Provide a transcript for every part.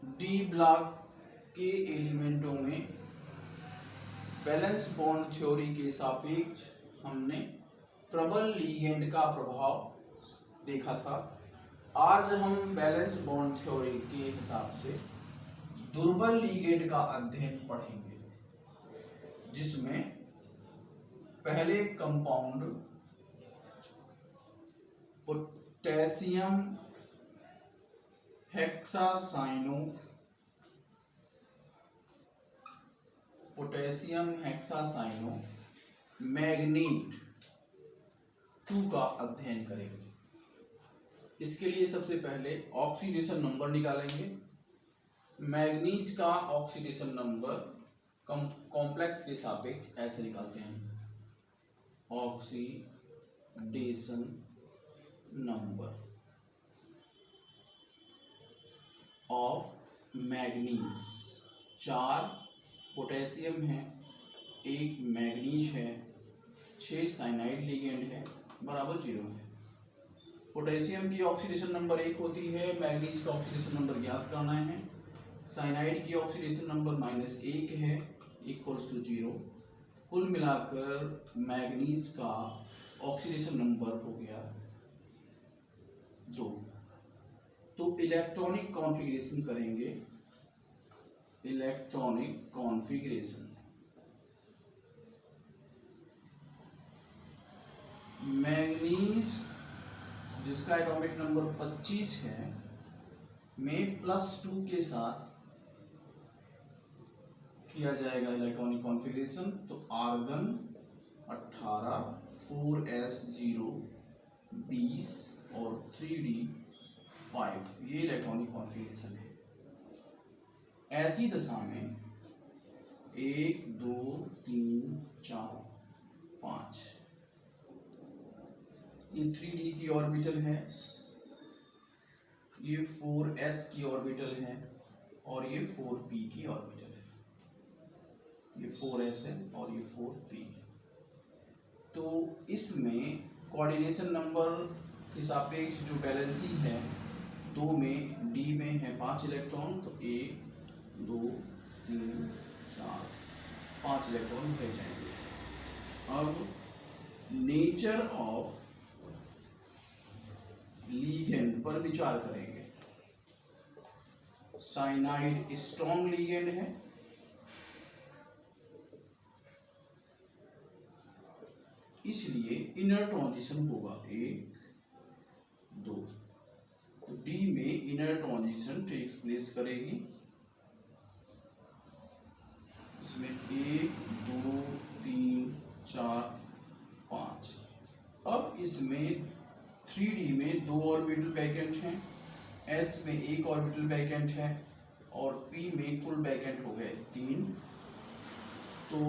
D block के एलिमेंटों में valence bond theory के सापेक्ष हमने प्रबल लीगेंड का प्रभाव देखा था। आज हम वैलेंस बॉन्ड थ्योरी के हिसाब से दुर्बल लीगेंड का अध्ययन पढ़ेंगे, जिसमें पहले कंपाउंड पोटेशियम हेक्सासाइनो मैग्नीट 2 का अध्ययन करेंगे। इसके लिए सबसे पहले ऑक्सीडेशन नंबर निकालेंगे। मैग्नीज का ऑक्सीडेशन नंबर कॉम्प्लेक्स के सापेक्ष ऐसे निकालते हैं, oxidation number of manganese. 4 potassium है, 1 मैग्नीज है, 6 साइनाइड लिगेंड है, बराबर 0 है। पोटेशियम की ऑक्सीडेशन नंबर 1 होती है, मैग्नीज का ऑक्सीडेशन नंबर ज्ञात करना है। साइनाइड की ऑक्सीडेशन नंबर -1 है, इक्वल्स टू 0। कुल मिलाकर मैग्नीज का ऑक्सीडेशन नंबर हो गया 2। तो इलेक्ट्रॉनिक कॉन्फ़िगरेशन करेंगे। इलेक्ट्रॉनिक कॉन्फ़िगरेशन, मैग्नीज जिसका एटॉमिक नंबर 25 है में +2 के साथ किया जाएगा इलेक्ट्रॉनिक कॉन्फ़िगरेशन। तो आर्गन 18, 4s0 20 और 3d 5, ये इलेक्ट्रॉनिक कॉन्फ़िगरेशन है। ऐसी दशा में 1 2 3 4 5 ये 3d की ऑर्बिटल है, ये 4s की ऑर्बिटल है और ये 4p की ऑर्बिटल है। ये 4s है और ये 4p है। तो इसमें कोऑर्डिनेशन नंबर के सापेक्ष जो बैलेंसी है 2 में, d में है 5 इलेक्ट्रॉन, तो 1 2 3 4 5 इलेक्ट्रॉन रह जाएंगे। अब नेचर ऑफ लीगेंड पर विचार करेंगे। साइनाइड स्ट्रॉन्ग लीगेंड है, इसलिए इनर ट्रांजिशन होगा 1 2। तो डी में इनर ट्रांजिशन टेक्स प्लेस करेगी। इसमें 1 2 3 4 5। अब इसमें 3d में 2 ऑर्बिटल वैकेंट हैं, s में 1 ऑर्बिटल वैकेंट है और p में कुल वैकेंट हो गए 3। तो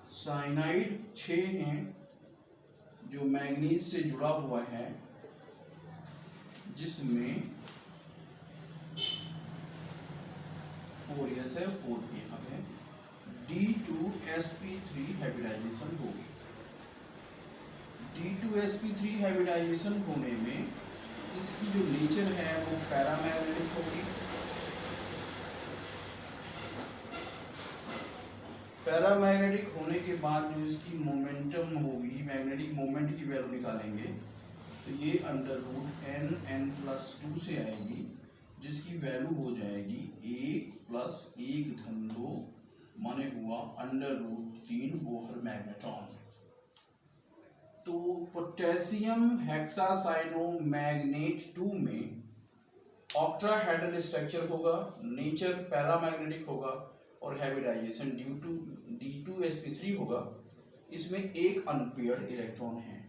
साइनाइड 6 हैं जो मैग्नीज से जुड़ा हुआ है, जिसमें 4s है 4p है। D2sp3 हाइब्रिडाइजेशन होगी। D2sp3 हाइब्रिडाइजेशन होने में इसकी जो नेचर है वो पैरामैग्नेटिक होगी। पैरामैग्नेटिक होने के बाद जो इसकी मोमेंटम होगी, मैग्नेटिक मोमेंट की वैल्यू निकालेंगे, तो ये √n+2 से आएगी, जिसकी वैल्यू हो जाएगी 1 + 1 माने हुआ √3 बोहर मैग्नेट्रॉन। तो पोटेशियम हेक्सासाइनो मैग्नेट 2 में ऑक्टाहेड्रल स्ट्रक्चर होगा, नेचर पैरामैग्नेटिक होगा और हाइब्रिडाइजेशन D2sp3 होगा। इसमें एक अनपेयर्ड इलेक्ट्रॉन है,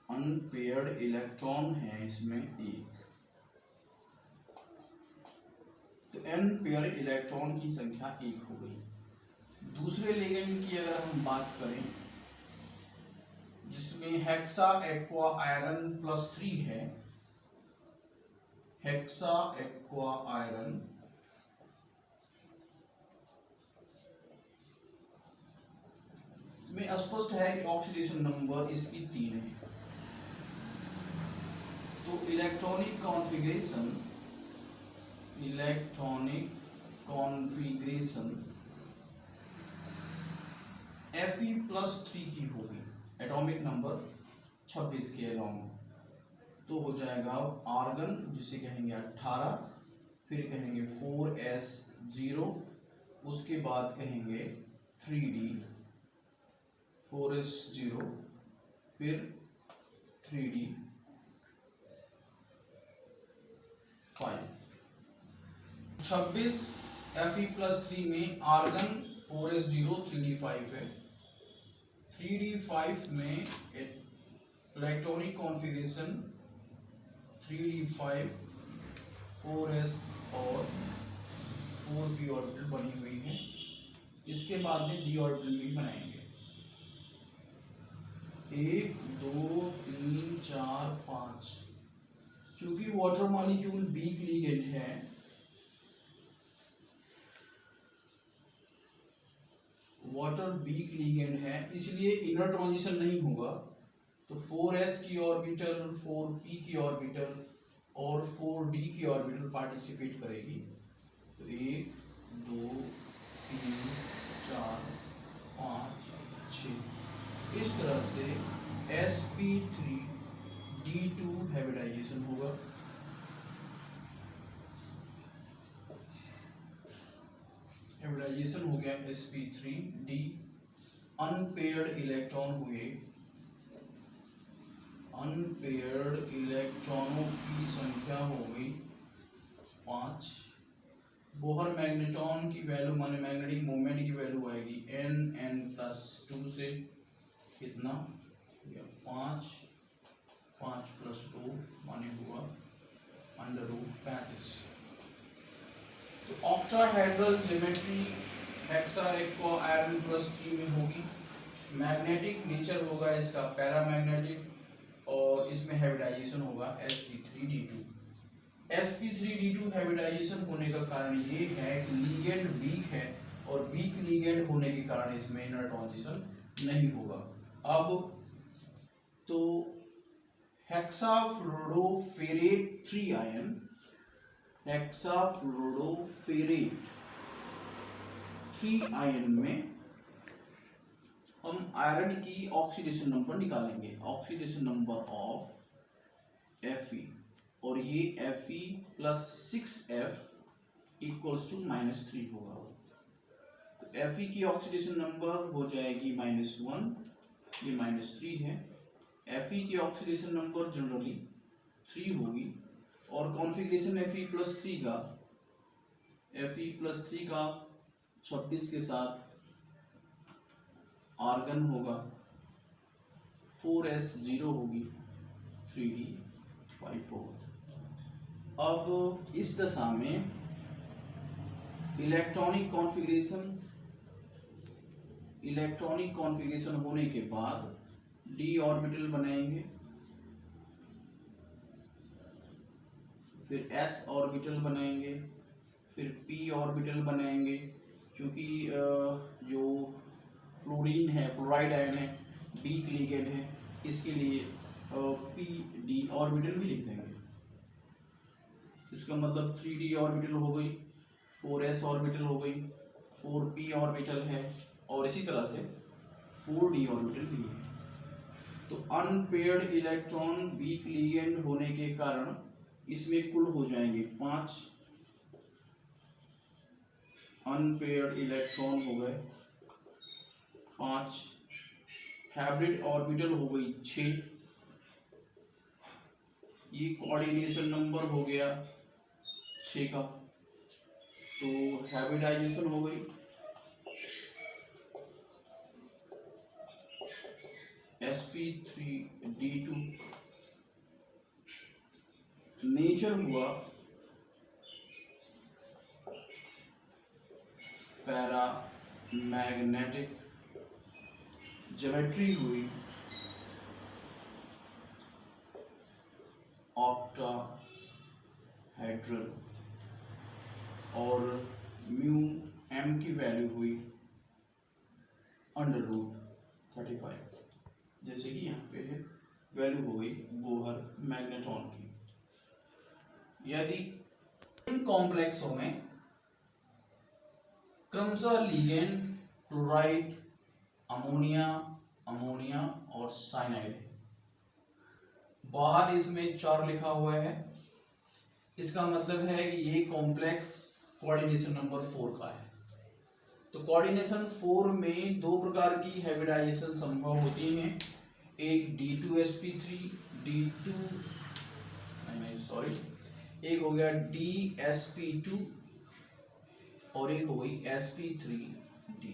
अनपेयर्ड इलेक्ट्रॉन है इसमें एक। तो n पेयर इलेक्ट्रॉन की संख्या 1 हो गई। दूसरे लिगेंड की अगर हम बात करें, जिसमें हेक्सा एक्वा आयरन +3 है, हेक्सा एक्वा आयरन में स्पष्ट है कि ऑक्सीडेशन नंबर इसकी 3 है। तो electronic configuration electronic configuration Fe+3 की होगी, एटॉमिक नंबर 26 के अलोंग, तो हो जाएगा आर्गन जिसे कहेंगे 18, फिर कहेंगे 4s0, उसके बाद कहेंगे 3d 4s0, फिर 3d 5। 26 Fe+3 में आर्गन 4s0 3d5 है, 3d5 में इलेक्ट्रॉनिक कॉन्फ़िगरेशन 3d5 4s और 4p ऑर्बिटल बनी हुई है। इसके बाद में d ऑर्बिटल भी बनाएंगे, 1 2 3 4 5। क्योंकि वाटर मॉलिक्यूल वीक लिगेंड है, वाटर वीक लिगेंड है, इसलिए इनर ट्रांजिशन नहीं होगा। तो 4s की ऑर्बिटल, 4p की ऑर्बिटल और 4d की ऑर्बिटल पार्टिसिपेट करेगी। तो 1 2 3 4 5 6, इस तरह से sp3d2 हाइब्रिडाइजेशन होगा। हाइब्रिडाइजेशन हो गया sp3d, अनपेयर्ड इलेक्ट्रॉन हुए, अनपेयर्ड इलेक्ट्रॉनों की संख्या हो गई 5। बोहर मैग्नेट्रॉन की वैल्यू माने मैग्नेटिक मोमेंट की वैल्यू आएगी n+2 से, कितना 5, 5 + 2 माने हुआ √35। तो octahedral geometry hexa aqua iron +3 में होगी। मैग्नेटिक नेचर होगा इसका पैरामैग्नेटिक, और इसमें हाइब्रिडाइजेशन होगा sp3d2। sp3d2 हाइब्रिडाइजेशन होने का कारण ये है कि लिगेंड वीक है, और वीक लिगेंड होने के कारण इसमें इनर ट्रांजिशन नहीं होगा। अब तो हेक्साफ्लोरोफेरेट 3 आयन, हेक्साफ्लोरोफेरेट 3 आयन में हम आयरन की ऑक्सीडेशन नंबर निकालेंगे, ऑक्सीडेशन नंबर ऑफ Fe, और ये Fe + 6F = -3 होगा। तो Fe की ऑक्सीडेशन नंबर हो जाएगी -1, ये -3 है। Fe की ऑक्सीडेशन नंबर जनरली 3 होगी, और कॉन्फ़िगरेशन Fe+3 का 26 के साथ आर्गन होगा, 4s0 होगी, 3d5 होगा। अब इस दशा में इलेक्ट्रॉनिक कॉन्फ़िगरेशन होने के बाद d ऑर्बिटल बनाएंगे, फिर s ऑर्बिटल बनाएंगे, फिर p ऑर्बिटल बनाएंगे, क्योंकि जो फ्लोरीन है, फ्लोराइड आयन है, वीक लिगेंड है, इसके लिए p d ऑर्बिटल भी लिख देंगे। इसका मतलब 3d ऑर्बिटल हो गई, 4s ऑर्बिटल हो गई, 4p ऑर्बिटल है, और इसी तरह से 4d ऑर्बिटल भी है। तो अनपेयर्ड इलेक्ट्रॉन वीक लिगेंड होने के कारण इसमें कुल हो जाएंगे 5 अनपेयर्ड इलेक्ट्रॉन हो गए, 5 हाइब्रिड ऑर्बिटल हो गई 6, ये कोऑर्डिनेशन नंबर हो गया 6 का। तो हाइब्रिडाइजेशन हो गई sp3d2, नेचर हुआ पैरामैग्नेटिक, ज्योमेट्री हुई ऑक्टाहेड्रल, और म्यू m की वैल्यू हुई √35, जैसे कि यहाँ पे है वैल्यू हो गई बोहर मैग्नेट्रॉन की। यदि इन कॉम्प्लेक्सों में क्रमशः लिगेंड क्लोराइड, अमोनिया, अमोनिया और साइनाइड है। बाहर इसमें 4 लिखा हुआ है, इसका मतलब है कि ये कॉम्प्लेक्स कोऑर्डिनेशन नंबर 4 का है। तो कोऑर्डिनेशन 4 में 2 प्रकार की हाइब्रिडाइजेशन संभव होती हैं, एक D2sp3 D2 एक हो गया DsP2 और एक हो गई sp3d।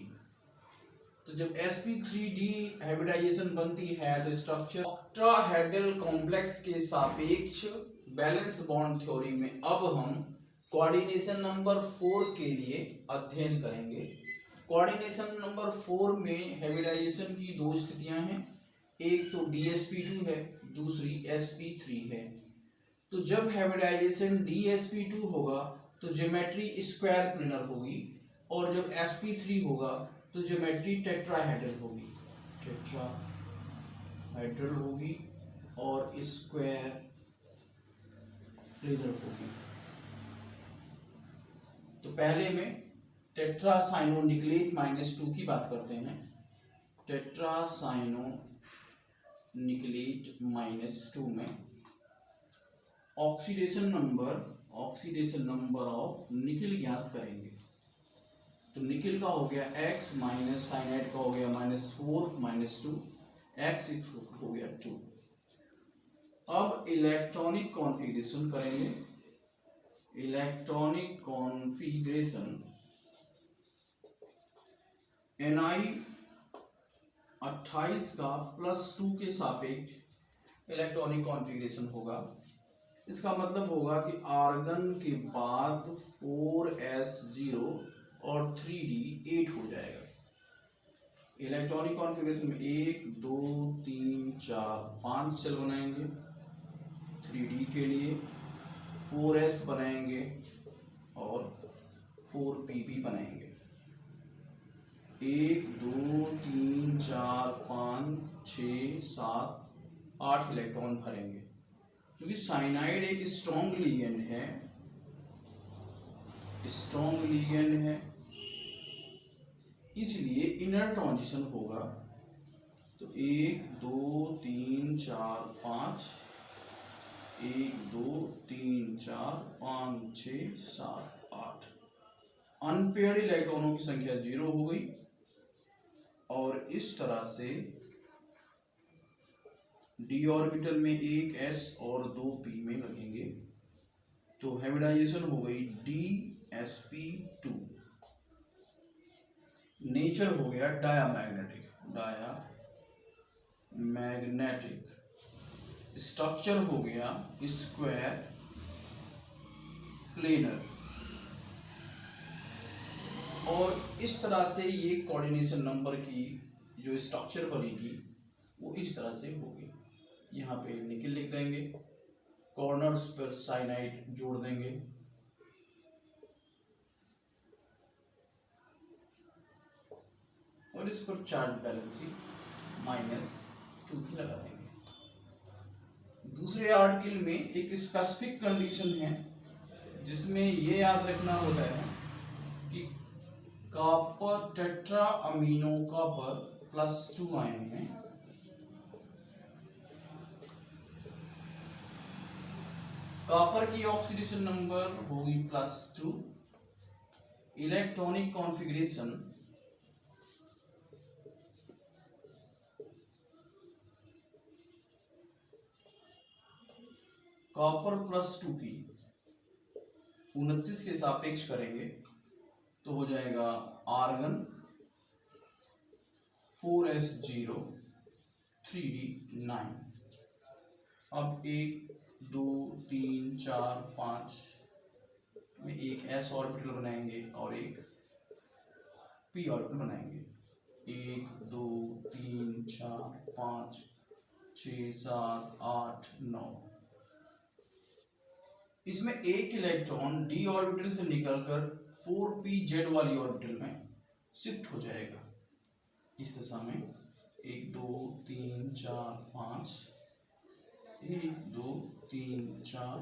तो जब sp3d हाइब्रिडाइजेशन बनती है तो स्ट्रक्चर ऑक्टाहेड्रल कॉम्प्लेक्स के सापेक्ष बैलेंस बॉन्ड थ्योरी में अब हम कोऑर्डिनेशन नंबर 4 के लिए अध्ययन करेंगे। कोऑर्डिनेशन नंबर 4 में हाइब्रिडाइजेशन की 2 स्थितियां हैं, एक तो DsP2 है, दूसरी sp3 है। तो जब हाइब्रिडाइजेशन DsP2 होगा तो ज्योमेट्री स्क्वायर प्लेनर होगी, और जब sp3 होगा तो ज्योमेट्री टेट्राहेड्रल होगी, टेट्राहेड्रल होगी और स्क्वायर प्लेनर होगी। तो पहले में टेट्रासाइनोनिक्लेट -2 की बात करते हैं। टेट्रासाइनोनिक्लेट -2 में ऑक्सीडेशन नंबर ऑफ निकिल ज्ञात करेंगे। तो निकिल का हो गया x माइनस साइनाइड का हो गया -4 -2 x हो गया 2। अब इलेक्ट्रॉनिक कॉन्फ़िगरेशन करेंगे। इलेक्ट्रॉनिक कॉन्फ़िगरेशन Ni28 का +2 के सापेक्ष इलेक्ट्रॉनिक कॉन्फ़िगरेशन होगा। इसका मतलब होगा कि आर्गन के बाद 4s0 और 3d 8 हो जाएगा। इलेक्ट्रॉनिक कॉन्फ़िगरेशन में 1 2 3 4 5 सेल बनाएंगे 3d के लिए, 4s बनाएंगे और 4p भी बनाएंगे। 1 2 3 4 5 6 7 8 इलेक्ट्रॉन भरेंगे। क्योंकि साइनाइड एक स्ट्रॉन्ग लिगेंड है, इसलिए इनर ट्रांजिशन होगा। तो 1 2 3 4 5 1 2 3 4 5 6 7 8 अनपेयर्ड इलेक्ट्रॉनों की संख्या 0 हो गई, और इस तरह से d ऑर्बिटल में 1 s और 2 p में लगेंगे। तो हाइब्रिडाइजेशन हो गई DsP2। नेचर हो गया डायामैग्नेटिक, स्ट्रक्चर हो गया स्क्वायर प्लेनर, और इस तरह से ये कोऑर्डिनेशन नंबर की जो स्ट्रक्चर बनेगी वो इस तरह से होगी। यहाँ पे निकिल लिख देंगे, कॉर्नर्स पर साइनाइड जोड़ देंगे, और इस पर चार्ज बैलेंसिंग -2 की लगा देंगे। दूसरे आर्टिकल में एक स्पेसिफिक कंडीशन है जिसमें ये याद रखना होता है कि copper tetra amino copper +2 ion में कॉपर की ऑक्सीडेशन नंबर होगी +2। इलेक्ट्रॉनिक कॉन्फ़िगरेशन कॉपर +2 की 29 के सापेक्ष करेंगे तो हो जाएगा आर्गन 4s0 3d 9। अब 1 2 3 4 5 में एक s ऑर्बिटल बनाएंगे और एक p ऑर्बिटल बनाएंगे। 1 2 3 4 5 6 7 8 9। इसमें एक इलेक्ट्रॉन d ऑर्बिटल से निकलकर 4pz वाली ऑर्बिटल में शिफ्ट हो जाएगा। इस दिशा में 1 2 3 4 5 1 2 3 4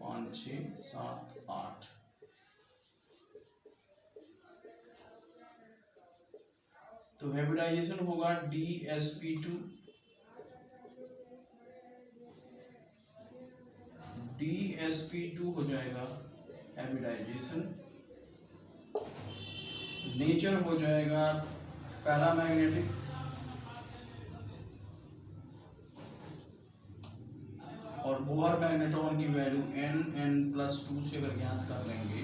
5 6 7 8। तो हाइब्रिडाइजेशन होगा DsP2, DsP2 हो जाएगा हाइब्रिडाइजेशन। नेचर हो जाएगा पैरामैग्नेटिक, और बोहर मैग्नेट्रॉन की वैल्यू N+2 से अगर ज्ञात कर लेंगे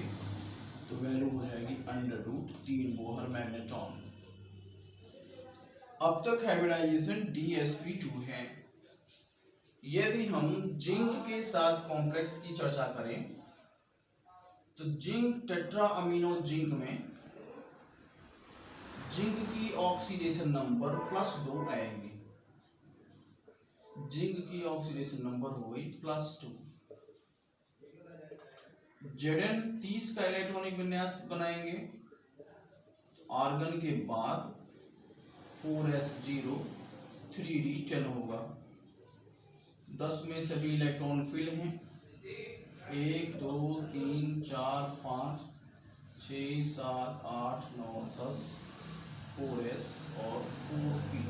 तो वैल्यू हो जाएगी √3 बोहर मैग्नेट्रॉन। अब तक हाइब्रिडाइजेशन DsP2 है। यदि हम जिंक के साथ कॉम्प्लेक्स की चर्चा करें तो जिंक टेट्रा अमीनो जिंक में जिंक की ऑक्सीडेशन नंबर +2 आएगी। जिंक की ऑक्सीडेशन नंबर हो गई +2। Zn 30 का इलेक्ट्रॉनिक विन्यास बनाएंगे। आर्गन के बाद 4s0 3d10 होगा। 10 में सभी इलेक्ट्रॉन फिल हैं। 1 2 3 4 5 6 7 8 9 10 4s और 4p।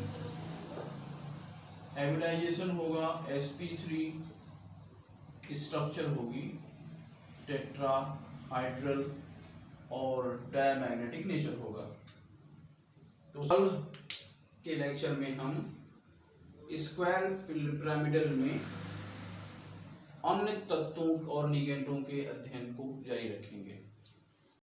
हाइब्रिडाइजेशन होगा sp3, स्ट्रक्चर होगी टेट्राहाइड्रल और डायमैग्नेटिक नेचर होगा। तो कल के लेक्चर में हम स्क्वायर पिरामिडल में अन्य तत्वों और लिगेंडों के अध्ययन को जारी रखेंगे।